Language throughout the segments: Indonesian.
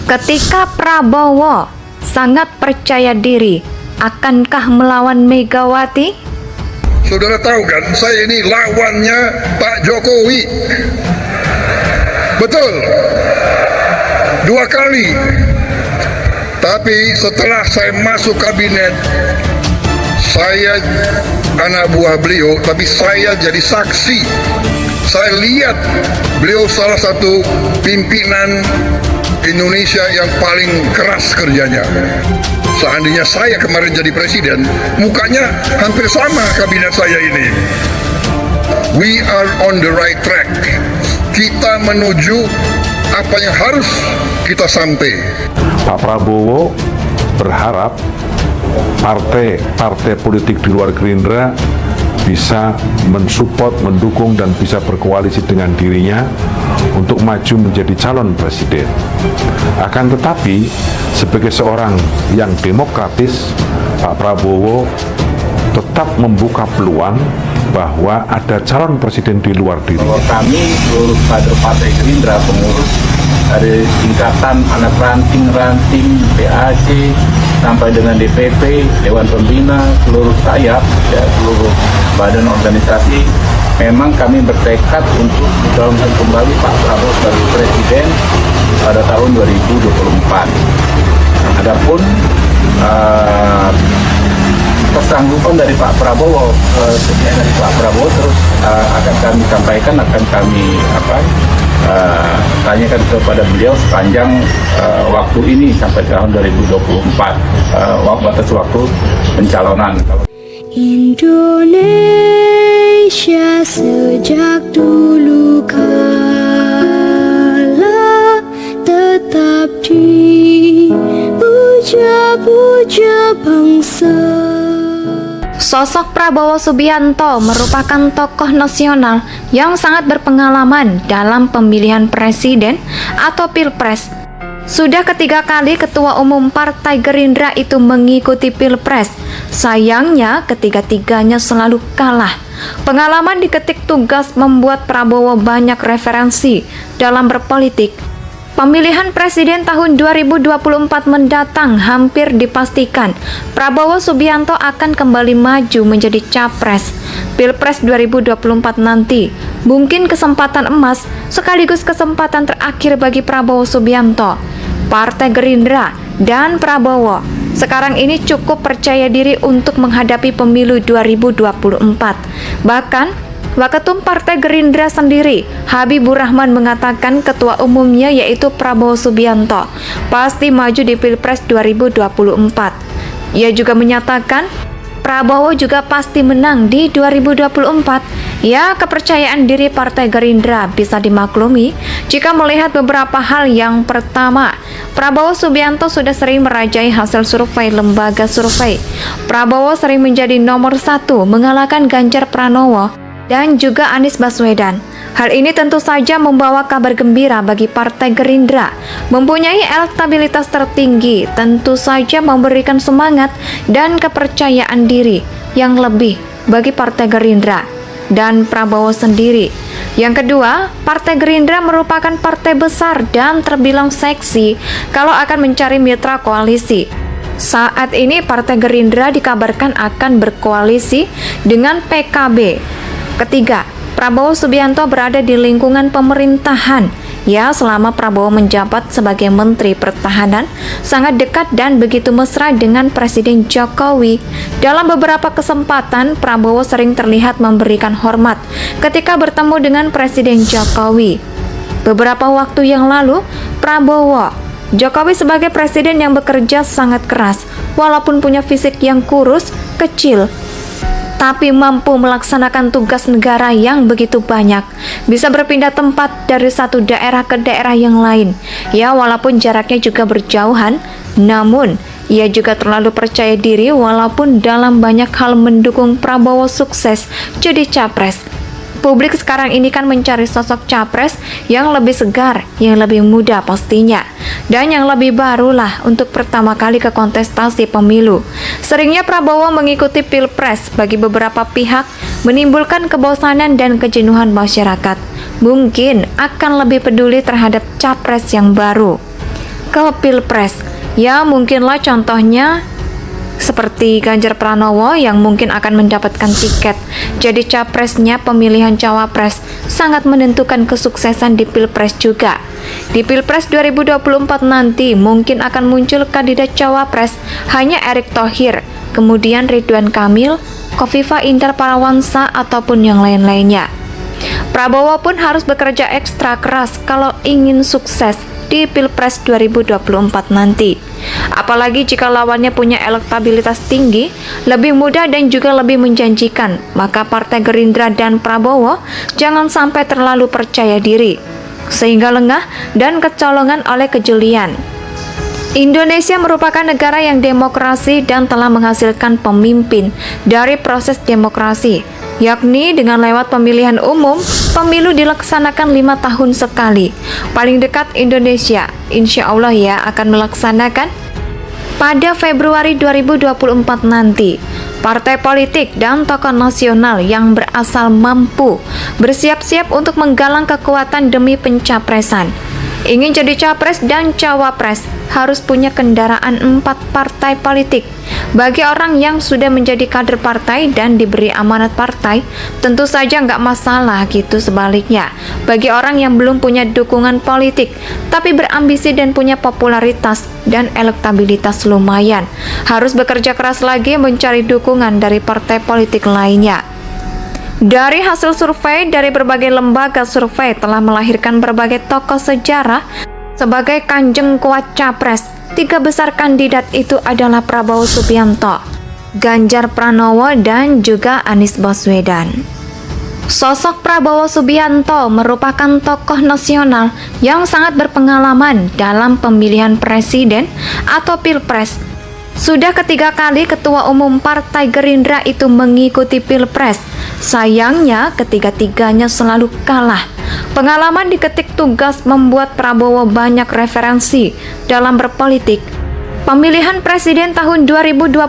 Ketika Prabowo sangat percaya diri, akankah melawan Megawati? Saudara tahu kan, saya ini lawannya Pak Jokowi. Betul, 2 kali. Tapi setelah saya masuk kabinet, saya anak buah beliau, tapi saya jadi saksi. Saya lihat beliau salah satu pimpinan Indonesia yang paling keras kerjanya. Seandainya saya kemarin jadi presiden, mukanya hampir sama kabinet saya ini. We are on the right track. Kita menuju apa yang harus kita sampai. Pak Prabowo berharap partai politik di luar Gerindra bisa mensupport, mendukung, dan bisa berkoalisi dengan dirinya untuk maju menjadi calon presiden. Akan tetapi, sebagai seorang yang demokratis, Pak Prabowo tetap membuka peluang bahwa ada calon presiden di luar diri. Kami seluruh kader Partai Gerindra, pengurus dari tingkatan anak ranting, PAC, sampai dengan DPP, Dewan Pembina, seluruh sayap, ya, seluruh badan organisasi, memang kami bertekad untuk mencalonkan kembali Pak Prabowo sebagai presiden pada tahun 2024. Adapun kesanggupan dari Pak Prabowo, kesediaan dari Pak Prabowo terus akan kami sampaikan, akan kami tanyakan kepada beliau sepanjang waktu ini sampai tahun 2024, batas waktu pencalonan. Indonesia sejak dulu kala tetap dipuja-puja bangsa. Sosok Prabowo Subianto merupakan tokoh nasional yang sangat berpengalaman dalam pemilihan presiden atau pilpres. Sudah ketiga kali Ketua Umum Partai Gerindra itu mengikuti pilpres. Sayangnya ketiga-tiganya selalu kalah. Pengalaman diketik tugas membuat Prabowo banyak referensi dalam berpolitik. Pemilihan presiden tahun 2024 mendatang hampir dipastikan Prabowo Subianto akan kembali maju menjadi capres. Pilpres 2024 nanti mungkin kesempatan emas sekaligus kesempatan terakhir bagi Prabowo Subianto. Partai Gerindra dan Prabowo sekarang ini cukup percaya diri untuk menghadapi pemilu 2024. Bahkan Waketum Partai Gerindra sendiri, Habibur Rahman, mengatakan ketua umumnya yaitu Prabowo Subianto pasti maju di Pilpres 2024. Ia juga menyatakan Prabowo juga pasti menang di 2024. Ya, kepercayaan diri Partai Gerindra bisa dimaklumi jika melihat beberapa hal. Yang pertama, Prabowo Subianto sudah sering merajai hasil survei lembaga survei. Prabowo sering menjadi nomor 1 mengalahkan Ganjar Pranowo dan juga Anies Baswedan. Hal ini tentu saja membawa kabar gembira bagi Partai Gerindra. Mempunyai elektabilitas tertinggi tentu saja memberikan semangat dan kepercayaan diri yang lebih bagi Partai Gerindra dan Prabowo sendiri. Yang kedua, Partai Gerindra merupakan partai besar dan terbilang seksi kalau akan mencari mitra koalisi. Saat ini Partai Gerindra dikabarkan akan berkoalisi dengan PKB. Ketiga, Prabowo Subianto berada di lingkungan pemerintahan. Ya, selama Prabowo menjabat sebagai Menteri Pertahanan, sangat dekat dan begitu mesra dengan Presiden Jokowi. Dalam beberapa kesempatan, Prabowo sering terlihat memberikan hormat ketika bertemu dengan Presiden Jokowi. Beberapa waktu yang lalu, Jokowi sebagai presiden yang bekerja sangat keras, walaupun punya fisik yang kurus, kecil, tapi mampu melaksanakan tugas negara yang begitu banyak, bisa berpindah tempat dari satu daerah ke daerah yang lain. Ya, walaupun jaraknya juga berjauhan, namun ia juga terlalu percaya diri walaupun dalam banyak hal mendukung Prabowo sukses jadi capres. Publik sekarang ini kan mencari sosok capres yang lebih segar, yang lebih muda pastinya, dan yang lebih barulah untuk pertama kali ke kontestasi pemilu. Seringnya Prabowo mengikuti pilpres bagi beberapa pihak menimbulkan kebosanan dan kejenuhan masyarakat. Mungkin akan lebih peduli terhadap capres yang baru. ke Pilpres. Ya mungkinlah contohnya seperti Ganjar Pranowo yang mungkin akan mendapatkan tiket jadi capresnya. Pemilihan cawapres sangat menentukan kesuksesan di Pilpres juga. Di Pilpres 2024 nanti mungkin akan muncul kandidat cawapres hanya Erick Thohir, kemudian Ridwan Kamil, Kofifa Indar Parawansa ataupun yang lain-lainnya. Prabowo pun harus bekerja ekstra keras kalau ingin sukses di Pilpres 2024 nanti. Apalagi jika lawannya punya elektabilitas tinggi, lebih mudah dan juga lebih menjanjikan, maka Partai Gerindra dan Prabowo jangan sampai terlalu percaya diri, sehingga lengah dan kecolongan oleh kejelian. Indonesia merupakan negara yang demokrasi dan telah menghasilkan pemimpin dari proses demokrasi, yakni dengan lewat pemilihan umum. Pemilu dilaksanakan 5 tahun sekali. Paling dekat Indonesia, insya Allah ya, akan melaksanakan pada Februari 2024 nanti. Partai politik dan tokoh nasional yang berasal mampu bersiap-siap untuk menggalang kekuatan demi pencapresan. Ingin jadi capres dan cawapres harus punya kendaraan 4 partai politik. Bagi orang yang sudah menjadi kader partai dan diberi amanat partai, tentu saja nggak masalah gitu. Sebaliknya, bagi orang yang belum punya dukungan politik, tapi berambisi dan punya popularitas dan elektabilitas lumayan, harus bekerja keras lagi mencari dukungan dari partai politik lainnya. Dari hasil survei dari berbagai lembaga survei telah melahirkan berbagai tokoh sejarah sebagai kanjeng kuat capres. 3 besar kandidat itu adalah Prabowo Subianto, Ganjar Pranowo, dan juga Anies Baswedan. Sosok Prabowo Subianto merupakan tokoh nasional yang sangat berpengalaman dalam pemilihan presiden atau pilpres. Sudah ketiga kali Ketua Umum Partai Gerindra itu mengikuti pilpres. Sayangnya ketiga-tiganya selalu kalah. Pengalaman diketik tugas membuat Prabowo banyak referensi dalam berpolitik. Pemilihan presiden tahun 2024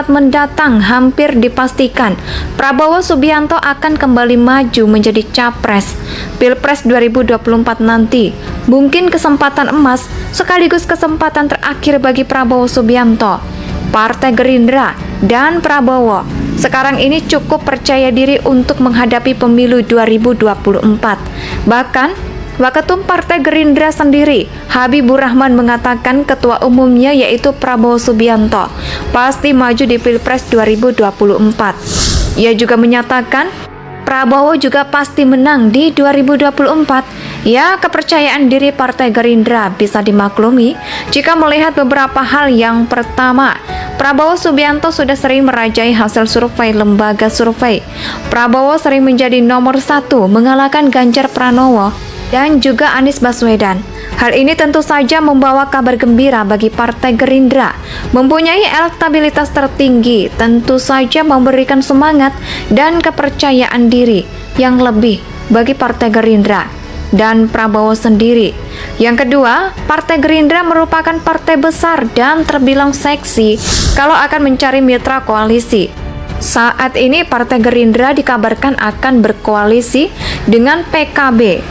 mendatang hampir dipastikan Prabowo Subianto akan kembali maju menjadi capres. Pilpres 2024 nanti mungkin kesempatan emas sekaligus kesempatan terakhir bagi Prabowo Subianto. Partai Gerindra dan Prabowo sekarang ini cukup percaya diri untuk menghadapi pemilu 2024. Bahkan, Waketum Partai Gerindra sendiri, Habibur Rahman, mengatakan ketua umumnya yaitu Prabowo Subianto pasti maju di Pilpres 2024. Ia juga menyatakan Prabowo juga pasti menang di 2024. Ya, kepercayaan diri Partai Gerindra bisa dimaklumi jika melihat beberapa hal. Yang pertama, Prabowo Subianto sudah sering merajai hasil survei lembaga survei. Prabowo sering menjadi nomor 1 mengalahkan Ganjar Pranowo dan juga Anies Baswedan. Hal ini tentu saja membawa kabar gembira bagi Partai Gerindra. Mempunyai elektabilitas tertinggi tentu saja memberikan semangat dan kepercayaan diri yang lebih bagi Partai Gerindra dan Prabowo sendiri. Yang kedua, Partai Gerindra merupakan partai besar dan terbilang seksi kalau akan mencari mitra koalisi. Saat ini Partai Gerindra dikabarkan akan berkoalisi dengan PKB.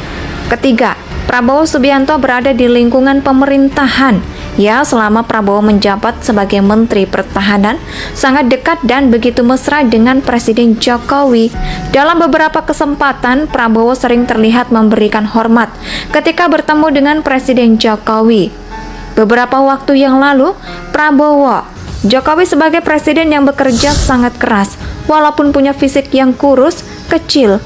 Ketiga, Prabowo Subianto berada di lingkungan pemerintahan. Ya, selama Prabowo menjabat sebagai Menteri Pertahanan, sangat dekat dan begitu mesra dengan Presiden Jokowi. Dalam beberapa kesempatan, Prabowo sering terlihat memberikan hormat ketika bertemu dengan Presiden Jokowi. Beberapa waktu yang lalu, Jokowi sebagai presiden yang bekerja sangat keras, walaupun punya fisik yang kurus, kecil,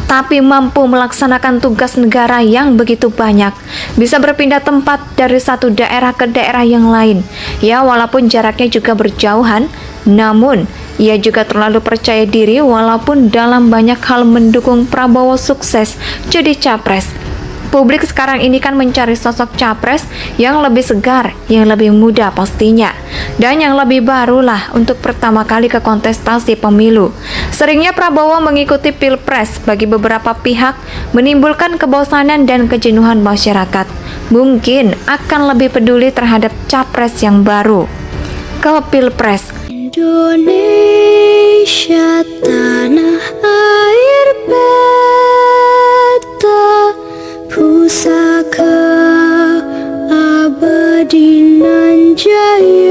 tapi mampu melaksanakan tugas negara yang begitu banyak, bisa berpindah tempat dari satu daerah ke daerah yang lain. Ya, walaupun jaraknya juga berjauhan, namun ia juga terlalu percaya diri walaupun dalam banyak hal mendukung Prabowo sukses jadi capres. Publik sekarang ini kan mencari sosok capres yang lebih segar, yang lebih muda pastinya, dan yang lebih barulah untuk pertama kali ke kontestasi pemilu. Seringnya Prabowo mengikuti pilpres bagi beberapa pihak menimbulkan kebosanan dan kejenuhan masyarakat. Mungkin akan lebih peduli terhadap capres yang baru. Ke pilpres. Indonesia tanah air peta pusaka abadi. di nan jaya.